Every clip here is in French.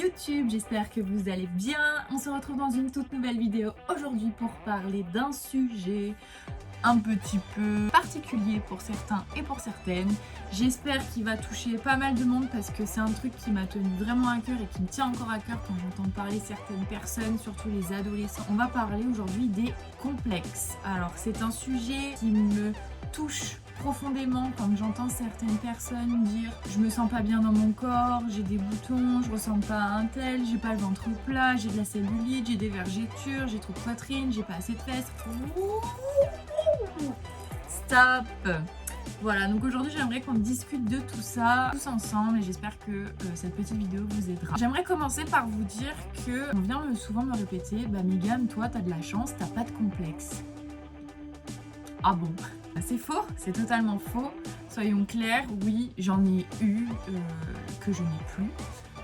YouTube, j'espère que vous allez bien. On se retrouve dans une toute nouvelle vidéo aujourd'hui pour parler d'un sujet un petit peu particulier pour certains et pour certaines. J'espère qu'il va toucher pas mal de monde parce que c'est un truc qui m'a tenu vraiment à cœur et qui me tient encore à cœur quand j'entends parler certaines personnes, surtout les adolescents. On va parler aujourd'hui des complexes. Alors c'est un sujet qui me touche profondément quand j'entends certaines personnes dire je me sens pas bien dans mon corps, j'ai des boutons, je ressemble pas à un tel, j'ai pas le ventre plat, j'ai de la cellulite, j'ai des vergetures, j'ai trop de poitrine, j'ai pas assez de fesses. Stop! Voilà, donc aujourd'hui j'aimerais qu'on discute de tout ça tous ensemble et j'espère que cette petite vidéo vous aidera. J'aimerais commencer par vous dire que on vient souvent me répéter Mégane, toi t'as de la chance, t'as pas de complexe. Ah bon? C'est faux, c'est totalement faux. Soyons clairs, oui, j'en ai eu que je n'ai plus,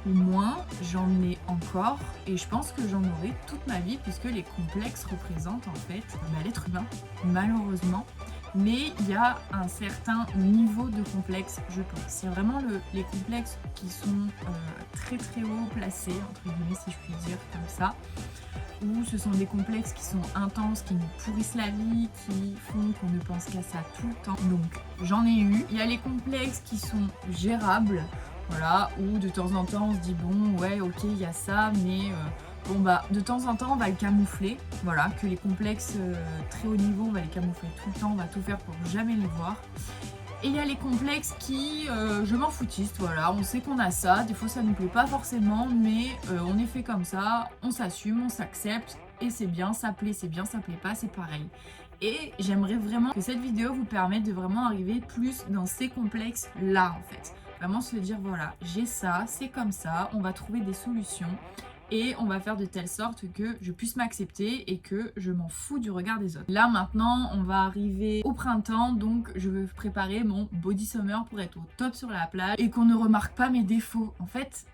ou moins, j'en ai encore, et je pense que j'en aurai toute ma vie, puisque les complexes représentent en fait l'être humain, malheureusement. Mais il y a un certain niveau de complexe, je pense. C'est vraiment les complexes qui sont très très haut placés, entre guillemets, si je puis dire comme ça. Où ce sont des complexes qui sont intenses, qui nous pourrissent la vie, qui font qu'on ne pense qu'à ça tout le temps. Donc j'en ai eu. Il y a les complexes qui sont gérables, voilà, où de temps en temps on se dit bon ouais ok il y a ça, mais de temps en temps on va le camoufler. Voilà, que les complexes très haut niveau on va les camoufler tout le temps, on va tout faire pour jamais les voir. Et il y a les complexes qui, je m'en foutiste, voilà, on sait qu'on a ça, des fois ça nous plaît pas forcément, mais on est fait comme ça, on s'assume, on s'accepte, et c'est bien, ça plaît pas, c'est pareil. Et j'aimerais vraiment que cette vidéo vous permette de vraiment arriver plus dans ces complexes-là, en fait. Vraiment se dire, voilà, j'ai ça, c'est comme ça, on va trouver des solutions. Et on va faire de telle sorte que je puisse m'accepter et que je m'en fous du regard des autres. Là maintenant on va arriver au printemps, donc je veux préparer mon body summer pour être au top sur la plage et qu'on ne remarque pas mes défauts. En fait,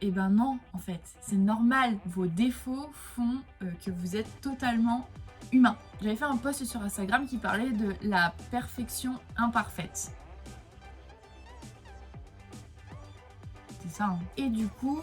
eh ben non, en fait, c'est normal. Vos défauts font que vous êtes totalement humain. J'avais fait un post sur Instagram qui parlait de la perfection imparfaite. Ça, hein. Et du coup,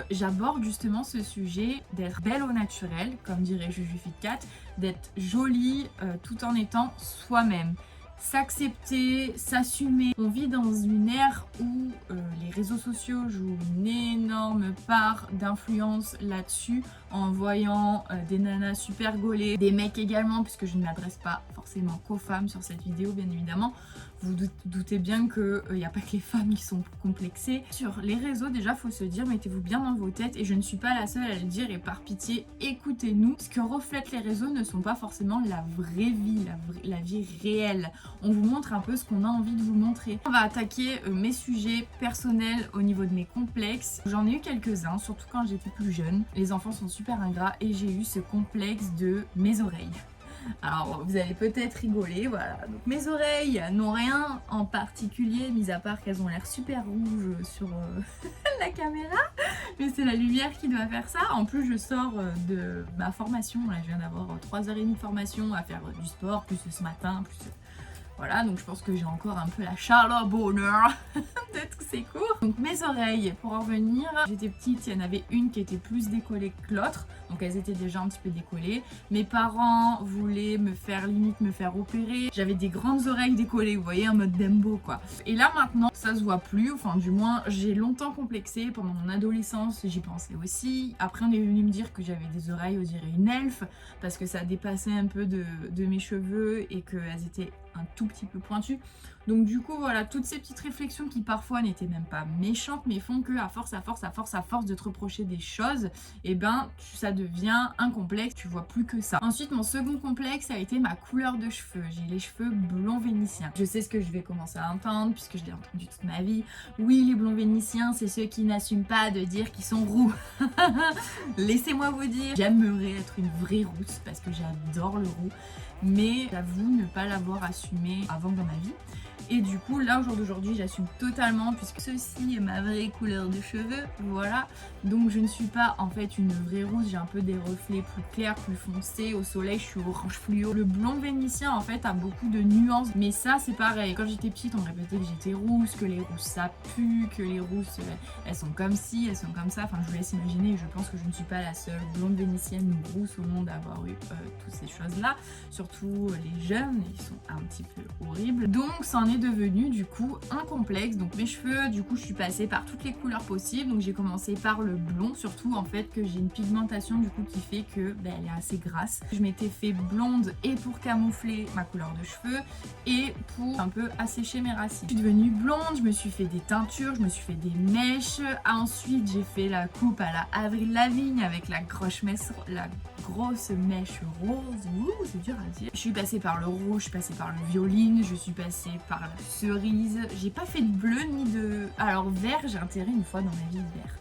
j'aborde justement ce sujet d'être belle au naturel, comme dirait Juju Fitcat, d'être jolie tout en étant soi-même. S'accepter, s'assumer. On vit dans une ère où les réseaux sociaux jouent une énorme part d'influence là-dessus, en voyant des nanas super gaulées, des mecs également, puisque je ne m'adresse pas forcément qu'aux femmes sur cette vidéo bien évidemment. Vous doutez bien qu'il n'y a pas que les femmes qui sont complexées. Sur les réseaux, déjà, faut se dire, mettez-vous bien dans vos têtes, et je ne suis pas la seule à le dire, et par pitié, écoutez-nous. Ce que reflètent les réseaux ne sont pas forcément la vraie vie, la vie réelle. On vous montre un peu ce qu'on a envie de vous montrer. On va attaquer mes sujets personnels au niveau de mes complexes. J'en ai eu quelques-uns, surtout quand j'étais plus jeune. Les enfants sont super ingrats, et j'ai eu ce complexe de mes oreilles. Alors vous allez peut-être rigoler, voilà. Donc mes oreilles n'ont rien en particulier, mis à part qu'elles ont l'air super rouges sur la caméra. Mais c'est la lumière qui doit faire ça. En plus je sors de ma formation, là je viens d'avoir 3h30 de formation à faire du sport, plus ce matin, plus... Voilà, donc je pense que j'ai encore un peu la chaleur bonheur d'être ces cours. Donc mes oreilles, pour en revenir, j'étais petite, il y en avait une qui était plus décollée que l'autre, donc elles étaient déjà un petit peu décollées. Mes parents voulaient limite me faire opérer. J'avais des grandes oreilles décollées, vous voyez, en mode Dembo quoi. Et là maintenant, ça se voit plus, enfin du moins j'ai longtemps complexé, pendant mon adolescence j'y pensais aussi. Après on est venu me dire que j'avais des oreilles, on dirait une elfe, parce que ça dépassait un peu de mes cheveux et qu'elles étaient un tout petit peu pointu. Donc du coup voilà, toutes ces petites réflexions qui parfois n'étaient même pas méchantes, mais font que à force de te reprocher des choses, et ça devient un complexe, tu vois plus que ça. Ensuite mon second complexe a été ma couleur de cheveux. J'ai les cheveux blond vénitien. Je sais ce que je vais commencer à entendre puisque je l'ai entendu toute ma vie. Oui, les blonds vénitiens, c'est ceux qui n'assument pas de dire qu'ils sont roux. Laissez-moi vous dire, j'aimerais être une vraie rousse parce que j'adore le roux, mais j'avoue ne pas l'avoir assumé avant dans ma vie. Et du coup là au jour d'aujourd'hui j'assume totalement puisque ceci est ma vraie couleur de cheveux, voilà. Donc je ne suis pas en fait une vraie rousse, j'ai un peu des reflets plus clairs, plus foncés, au soleil je suis orange fluo. Le blond vénitien en fait a beaucoup de nuances, mais ça c'est pareil, quand j'étais petite on me répétait que j'étais rousse, que les rousses ça pue, que les rousses elles sont comme ci, elles sont comme ça, enfin je vous laisse imaginer, je pense que je ne suis pas la seule blonde vénitienne ou rousse au monde à avoir eu toutes ces choses là, surtout les jeunes, ils sont un petit peu horribles. Donc ça en est devenu du coup un complexe. Donc mes cheveux, du coup je suis passée par toutes les couleurs possibles, donc j'ai commencé par le blond, surtout en fait que j'ai une pigmentation du coup qui fait que elle est assez grasse. Je m'étais fait blonde et pour camoufler ma couleur de cheveux et pour un peu assécher mes racines. Je suis devenue blonde, je me suis fait des teintures, je me suis fait des mèches, ensuite j'ai fait la coupe à la Avril Lavigne avec la grosse mèche rose, c'est dur à dire. Je suis passée par le rouge, je suis passée par le violine, je suis passée par la cerise. J'ai pas fait de bleu ni de... Alors vert, j'ai intérêt une fois dans ma vie vert.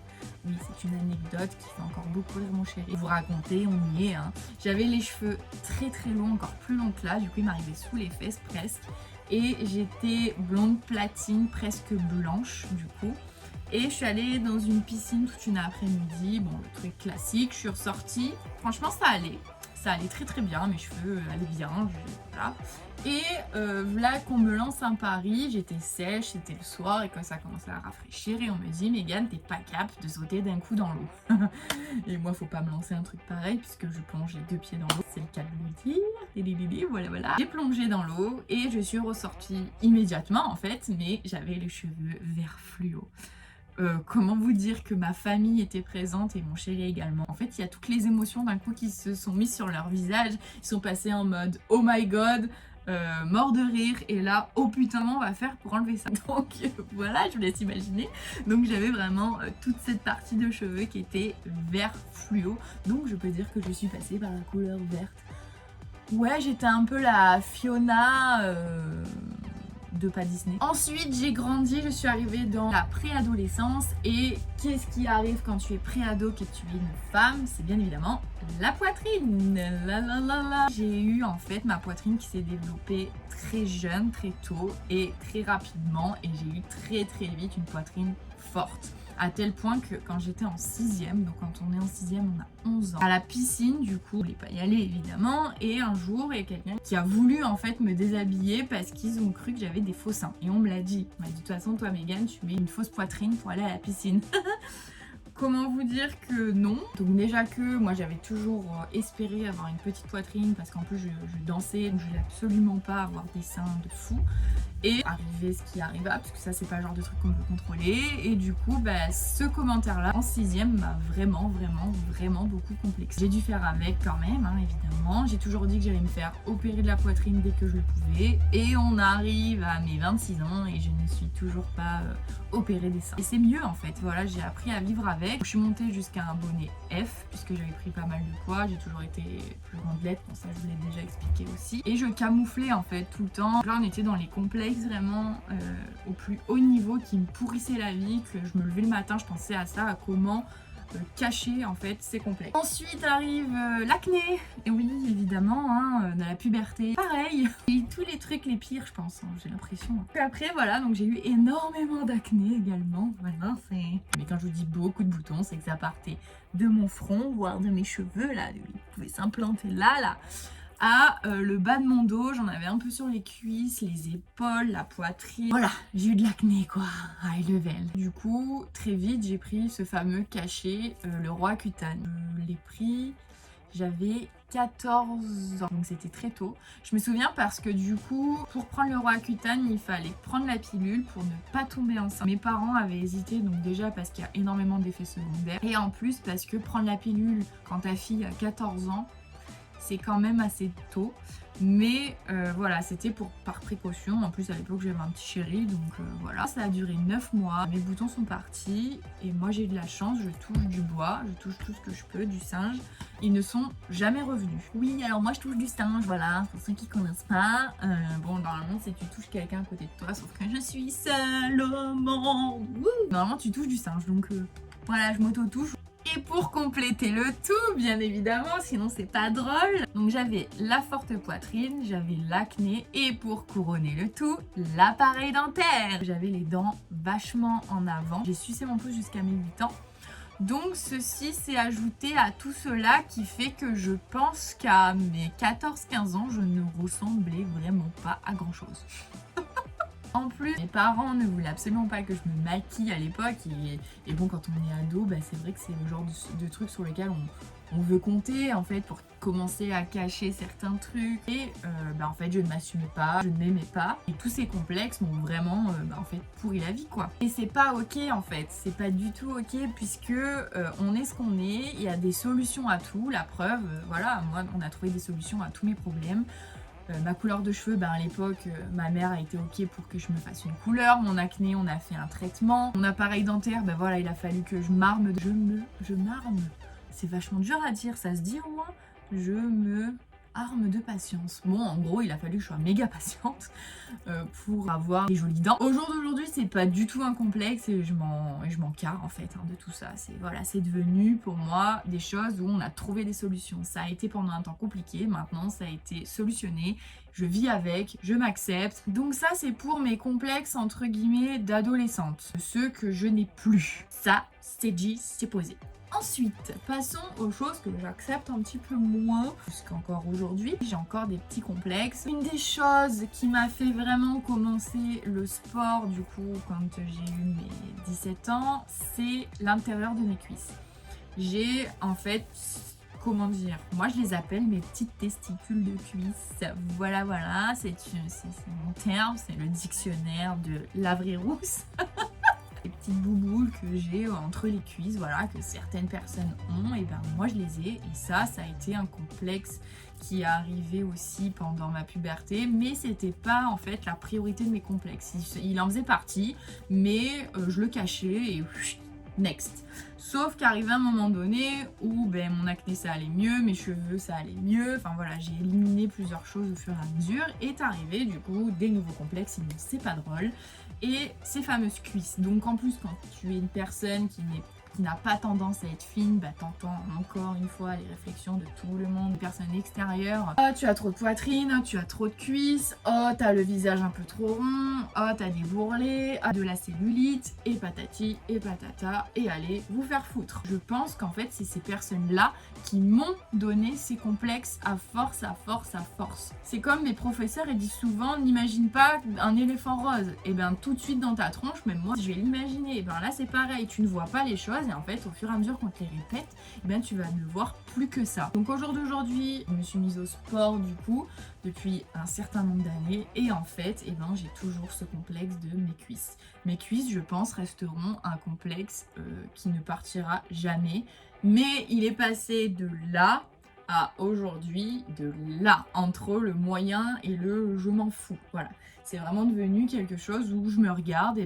Oui, c'est une anecdote qui fait encore beaucoup rire mon chéri. Vous raconter, on y est. Hein. J'avais les cheveux très très longs, encore plus longs que là, du coup il m'arrivait sous les fesses presque. Et j'étais blonde platine, presque blanche du coup. Et je suis allée dans une piscine toute une après-midi, bon le truc classique, je suis ressortie, franchement ça allait très très bien, mes cheveux allaient bien, voilà. Et là qu'on me lance un pari, j'étais sèche, c'était le soir et quand ça commençait à rafraîchir et on me dit Megan t'es pas capable de sauter d'un coup dans l'eau. Et moi faut pas me lancer un truc pareil puisque je plonge les 2 pieds dans l'eau, c'est le cas de le dire, voilà. J'ai plongé dans l'eau et je suis ressortie immédiatement en fait, mais j'avais les cheveux vert fluo. Comment vous dire que ma famille était présente et mon chéri également. En fait, il y a toutes les émotions d'un coup qui se sont mises sur leur visage. Ils sont passés en mode « Oh my god !» mort de rire et là oh putain comment on va faire pour enlever ça. Donc voilà, je vous laisse imaginer. Donc j'avais vraiment toute cette partie de cheveux qui était vert fluo. Donc je peux dire que je suis passée par la couleur verte. Ouais, j'étais un peu la Fiona de pas Disney. Ensuite j'ai grandi, je suis arrivée dans la préadolescence et qu'est-ce qui arrive quand tu es préado, que tu es une femme? C'est bien évidemment la poitrine. J'ai eu en fait ma poitrine qui s'est développée très jeune, très tôt et très rapidement et j'ai eu très très vite une poitrine forte. À tel point que quand j'étais en 6e, donc quand on est en 6e on a 11 ans, à la piscine du coup, je voulais pas y aller évidemment, et un jour il y a quelqu'un qui a voulu en fait me déshabiller parce qu'ils ont cru que j'avais des faux seins. Et on me l'a dit, on m'a dit de toute façon toi Megan tu mets une fausse poitrine pour aller à la piscine. Comment vous dire que non. Donc déjà que moi j'avais toujours espéré avoir une petite poitrine parce qu'en plus je dansais, donc je voulais absolument pas avoir des seins de fou. Et arriver ce qui arriva, parce que ça c'est pas le genre de truc qu'on peut contrôler. Et du coup ce commentaire là en 6e m'a vraiment beaucoup complexé. J'ai dû faire avec quand même hein, évidemment. J'ai toujours dit que j'allais me faire opérer de la poitrine dès que je le pouvais. Et on arrive à mes 26 ans et je ne suis toujours pas opérée des seins. Et c'est mieux en fait, voilà, j'ai appris à vivre avec. Je suis montée jusqu'à un bonnet F puisque j'avais pris pas mal de poids. J'ai toujours été plus rondelette, bon ça je vous l'ai déjà expliqué aussi. Et je camouflais en fait tout le temps. Là on était dans les complexes vraiment au plus haut niveau qui me pourrissait la vie, que je me levais le matin, je pensais à ça, à comment cacher en fait ces complexes. Ensuite arrive l'acné, et oui évidemment, hein, dans la puberté, pareil, et tous les trucs les pires je pense, hein, j'ai l'impression. Et après voilà, donc j'ai eu énormément d'acné également, voilà, c'est... Mais quand je vous dis beaucoup de boutons, c'est que ça partait de mon front, voire de mes cheveux là, ils pouvaient s'implanter là, à le bas de mon dos, j'en avais un peu sur les cuisses, les épaules, la poitrine. Voilà, j'ai eu de l'acné quoi, high level. Du coup, très vite, j'ai pris ce fameux cachet, le Roaccutane. Je l'ai pris, j'avais 14 ans, donc c'était très tôt. Je me souviens parce que du coup, pour prendre le Roaccutane, il fallait prendre la pilule pour ne pas tomber enceinte. Mes parents avaient hésité, donc déjà parce qu'il y a énormément d'effets secondaires, et en plus parce que prendre la pilule quand ta fille a 14 ans, c'est quand même assez tôt, mais voilà, c'était par précaution. En plus à l'époque j'avais un petit chéri, donc voilà. Ça a duré 9 mois, mes boutons sont partis et moi j'ai de la chance, je touche du bois, je touche tout ce que je peux, du singe, ils ne sont jamais revenus. Oui, alors moi je touche du singe, voilà, pour ceux qui connaissent pas. Bon, normalement c'est tu touches quelqu'un à côté de toi, sauf que je suis seule au monde. Normalement tu touches du singe, donc voilà, je m'auto-touche. Et pour compléter le tout, bien évidemment, sinon c'est pas drôle. Donc j'avais la forte poitrine, j'avais l'acné et pour couronner le tout, l'appareil dentaire. J'avais les dents vachement en avant. J'ai sucé mon pouce jusqu'à mes 8 ans. Donc ceci s'est ajouté à tout cela qui fait que je pense qu'à mes 14-15 ans, je ne ressemblais vraiment pas à grand chose. En plus, mes parents ne voulaient absolument pas que je me maquille à l'époque et bon, quand on est ado, bah, c'est vrai que c'est le genre de truc sur lequel on veut compter en fait pour commencer à cacher certains trucs et en fait je ne m'assumais pas, je ne m'aimais pas et tous ces complexes m'ont vraiment en fait pourri la vie quoi. Et c'est pas ok en fait, c'est pas du tout ok puisque on est ce qu'on est, il y a des solutions à tout, la preuve, voilà, moi on a trouvé des solutions à tous mes problèmes. Ma couleur de cheveux, à l'époque, ma mère a été ok pour que je me fasse une couleur. Mon acné, on a fait un traitement. Mon appareil dentaire, voilà, il a fallu que je m'arme. Je m'arme. C'est vachement dur à dire, ça se dit au moins. Je me arme de patience. Bon, en gros, il a fallu que je sois méga patiente pour avoir des jolies dents. Au jour d'aujourd'hui, c'est pas du tout un complexe et je m'en carre en fait de tout ça. C'est devenu pour moi des choses où on a trouvé des solutions. Ça a été pendant un temps compliqué, maintenant ça a été solutionné. Je vis avec, je m'accepte. Donc ça, c'est pour mes complexes entre guillemets d'adolescente. Ceux que je n'ai plus. Ça, c'est dit, c'est posé. Ensuite, passons aux choses que j'accepte un petit peu moins, jusqu'encore aujourd'hui. J'ai encore des petits complexes. Une des choses qui m'a fait vraiment commencer le sport, du coup, quand j'ai eu mes 17 ans, c'est l'intérieur de mes cuisses. J'ai en fait, comment dire, moi je les appelle mes petites testicules de cuisse. Voilà, c'est mon terme, c'est le dictionnaire de la vraie rousse. Les petites bouboules que j'ai entre les cuisses, voilà, que certaines personnes ont, et moi je les ai, et ça a été un complexe qui est arrivé aussi pendant ma puberté, mais c'était pas en fait la priorité de mes complexes. Il en faisait partie, mais je le cachais et next. Sauf qu'arrivé un moment donné où mon acné ça allait mieux, mes cheveux ça allait mieux, enfin voilà, j'ai éliminé plusieurs choses au fur et à mesure, et est arrivé du coup des nouveaux complexes, sinon c'est pas drôle, et ces fameuses cuisses. Donc en plus quand tu es une personne qui n'a pas tendance à être fine, t'entends encore une fois les réflexions de tout le monde, des personnes extérieures. Oh, tu as trop de poitrine, tu as trop de cuisses, oh, t'as le visage un peu trop rond, oh, t'as des bourrelets, oh, de la cellulite, et patati, et patata, et allez vous faire foutre. Je pense qu'en fait, c'est ces personnes-là qui m'ont donné ces complexes à force. C'est comme mes professeurs, ils disent souvent, n'imagine pas un éléphant rose. Et tout de suite dans ta tronche, même moi, je vais l'imaginer. Et là, c'est pareil, tu ne vois pas les choses. Et en fait, au fur et à mesure qu'on te les répète, tu vas ne voir plus que ça. Donc au jour d'aujourd'hui, je me suis mise au sport du coup depuis un certain nombre d'années et en fait, j'ai toujours ce complexe de mes cuisses. Mes cuisses, je pense, resteront un complexe qui ne partira jamais. Mais il est passé de là à aujourd'hui, de là, entre le moyen et le je m'en fous. Voilà, c'est vraiment devenu quelque chose où je me regarde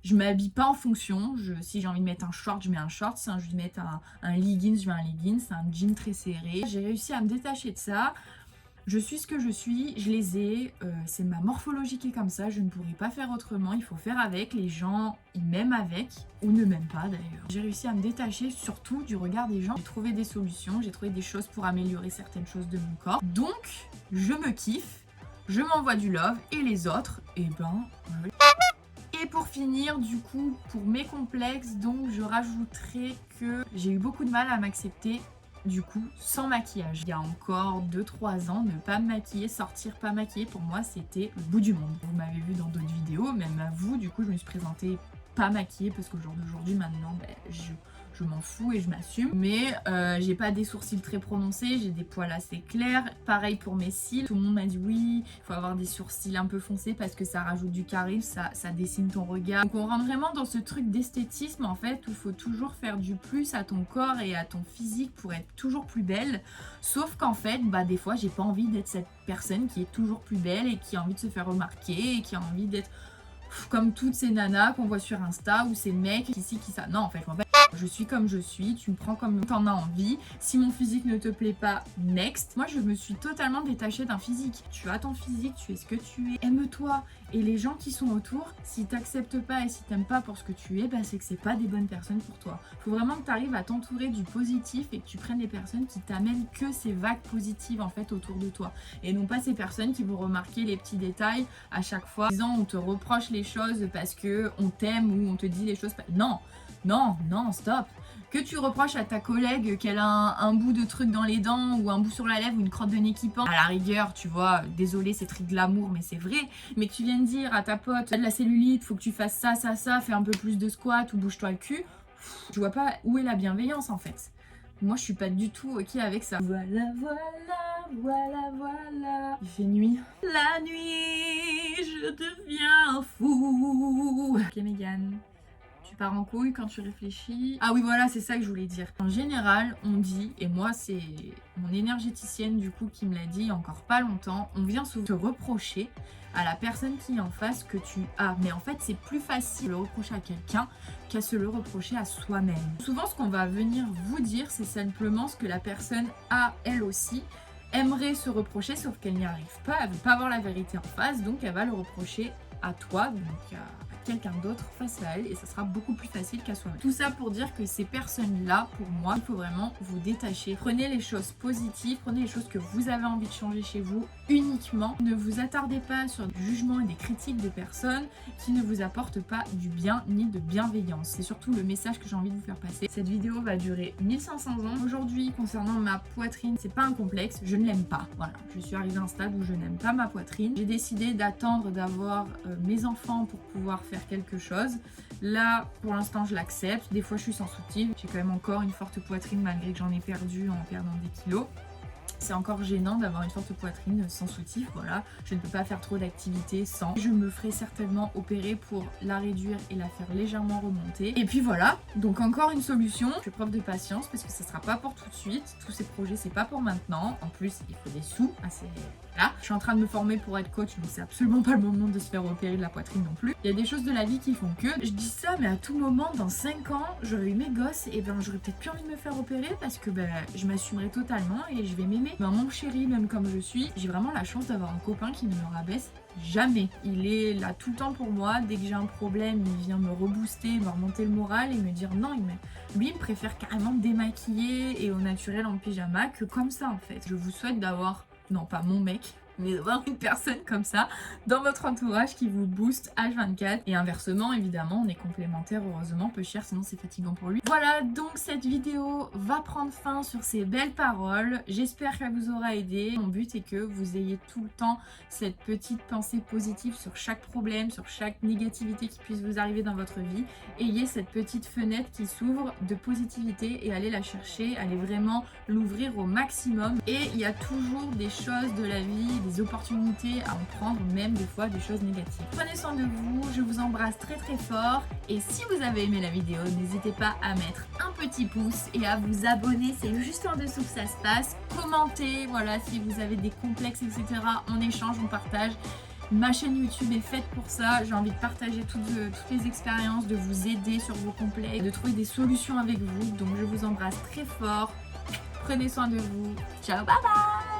je m'habille pas en fonction. Si j'ai envie de mettre un short, je mets un short. Si j'ai envie de mettre un leggings, je mets un leggings. C'est un jean très serré. J'ai réussi à me détacher de ça. Je suis ce que je suis, je les ai. C'est ma morphologie qui est comme ça. Je ne pourrais pas faire autrement. Il faut faire avec. Les gens, ils m'aiment avec ou ne m'aiment pas d'ailleurs. J'ai réussi à me détacher surtout du regard des gens. J'ai trouvé des solutions. J'ai trouvé des choses pour améliorer certaines choses de mon corps. Donc, je me kiffe. Je m'envoie du love. Et les autres, Et pour finir, du coup, pour mes complexes, donc je rajouterai que j'ai eu beaucoup de mal à m'accepter, du coup, sans maquillage. Il y a encore 2-3 ans, ne pas me maquiller, sortir pas maquillée, pour moi, c'était le bout du monde. Vous m'avez vu dans d'autres vidéos, même à vous, du coup, je me suis présentée pas maquillée parce qu'au jour d'aujourd'hui, maintenant, je m'en fous et je m'assume. Mais j'ai pas des sourcils très prononcés, j'ai des poils assez clairs. Pareil pour mes cils. Tout le monde m'a dit oui, il faut avoir des sourcils un peu foncés parce que ça rajoute du charisme, ça dessine ton regard. Donc on rentre vraiment dans ce truc d'esthétisme en fait où il faut toujours faire du plus à ton corps et à ton physique pour être toujours plus belle. Sauf qu'en fait, des fois j'ai pas envie d'être cette personne qui est toujours plus belle et qui a envie de se faire remarquer et qui a envie d'être... comme toutes ces nanas qu'on voit sur Insta ou ces mecs qui ci qui ça. Non en fait, je suis comme je suis, tu me prends comme t'en as envie. Si mon physique ne te plaît pas, next. Moi je me suis totalement détachée d'un physique. Tu as ton physique, tu es ce que tu es. Aime-toi. Et les gens qui sont autour, si t'acceptent pas et si t'aimes pas pour ce que tu es, bah c'est que c'est pas des bonnes personnes pour toi. Faut vraiment que tu arrives à t'entourer du positif et que tu prennes des personnes qui t'amènent que ces vagues positives en fait autour de toi. Et non pas ces personnes qui vont remarquer les petits détails à chaque fois. Disant on te reproche les choses parce que on t'aime ou on te dit les choses. Non, non, non, stop. Que tu reproches à ta collègue qu'elle a un bout de truc dans les dents ou un bout sur la lèvre ou une crotte de nez qui pend, à la rigueur, tu vois, désolé, c'est très glamour, mais c'est vrai. Mais que tu viennes dire à ta pote, t'as de la cellulite, faut que tu fasses ça, ça, ça, fais un peu plus de squat ou bouge-toi le cul. Je vois pas où est la bienveillance en fait. Moi, je suis pas du tout ok avec ça. Voilà, voilà, voilà, voilà. Il fait nuit. La nuit, je deviens fou. Ok, Mégane. Tu pars en couille quand tu réfléchis. Ah oui, voilà, c'est ça que je voulais dire. En général, on dit, et moi, c'est mon énergéticienne du coup qui me l'a dit il y a encore pas longtemps, on vient souvent te reprocher à la personne qui est en face que tu as. Mais en fait, c'est plus facile de le reprocher à quelqu'un qu'à se le reprocher à soi-même. Souvent, ce qu'on va venir vous dire, c'est simplement ce que la personne a elle aussi aimerait se reprocher, sauf qu'elle n'y arrive pas. Elle veut pas avoir la vérité en face, donc elle va le reprocher à toi, donc à quelqu'un d'autre face à elle, et ça sera beaucoup plus facile qu'à soi-même. Tout ça pour dire que ces personnes-là, pour moi, il faut vraiment vous détacher. Prenez les choses positives, prenez les choses que vous avez envie de changer chez vous uniquement. Ne vous attardez pas sur du jugement et des critiques de personnes qui ne vous apportent pas du bien ni de bienveillance. C'est surtout le message que j'ai envie de vous faire passer. Cette vidéo va durer 1500 ans. Aujourd'hui, concernant ma poitrine, c'est pas un complexe, je ne l'aime pas. Voilà, je suis arrivée à un stade où je n'aime pas ma poitrine. J'ai décidé d'attendre d'avoir mes enfants pour pouvoir faire quelque chose. Là, pour l'instant, je l'accepte. Des fois, je suis sans soutif. J'ai quand même encore une forte poitrine malgré que j'en ai perdu en perdant des kilos. C'est encore gênant d'avoir une forte poitrine sans soutif, voilà. Je ne peux pas faire trop d'activités sans. Je me ferai certainement opérer pour la réduire et la faire légèrement remonter. Et puis voilà, donc encore une solution. Je fais preuve de patience parce que ça sera pas pour tout de suite. Tous ces projets, c'est pas pour maintenant. En plus, il faut des sous. Là, je suis en train de me former pour être coach, donc c'est absolument pas le moment de se faire opérer de la poitrine non plus. Il y a des choses de la vie qui font que, je dis ça, mais à tout moment, dans 5 ans, j'aurai eu mes gosses, et ben j'aurais peut-être plus envie de me faire opérer parce que je m'assumerai totalement et je vais m'aimer. Ben, mon chéri, même comme je suis, j'ai vraiment la chance d'avoir un copain qui ne me rabaisse jamais. Il est là tout le temps pour moi. Dès que j'ai un problème, il vient me rebooster, me remonter le moral et me dire non. Lui, il préfère carrément démaquiller et au naturel en pyjama que comme ça en fait. Je vous souhaite d'avoir, non pas mon mec, mais d'avoir une personne comme ça dans votre entourage qui vous booste H24. Et inversement, évidemment, on est complémentaires, heureusement, peu cher, sinon c'est fatigant pour lui. Voilà, donc cette vidéo va prendre fin sur ces belles paroles. J'espère qu'elle vous aura aidé. Mon but est que vous ayez tout le temps cette petite pensée positive sur chaque problème, sur chaque négativité qui puisse vous arriver dans votre vie. Ayez cette petite fenêtre qui s'ouvre de positivité et allez la chercher, allez vraiment l'ouvrir au maximum. Et il y a toujours des choses de la vie, des opportunités à en prendre, même des fois des choses négatives. Prenez soin de vous, je vous embrasse très très fort, et si vous avez aimé la vidéo, n'hésitez pas à mettre un petit pouce et à vous abonner, c'est juste en dessous que ça se passe. Commentez, voilà, si vous avez des complexes, etc. On échange, on partage. Ma chaîne YouTube est faite pour ça, j'ai envie de partager toutes les expériences, de vous aider sur vos complexes, de trouver des solutions avec vous, donc je vous embrasse très fort. Prenez soin de vous, ciao, bye bye.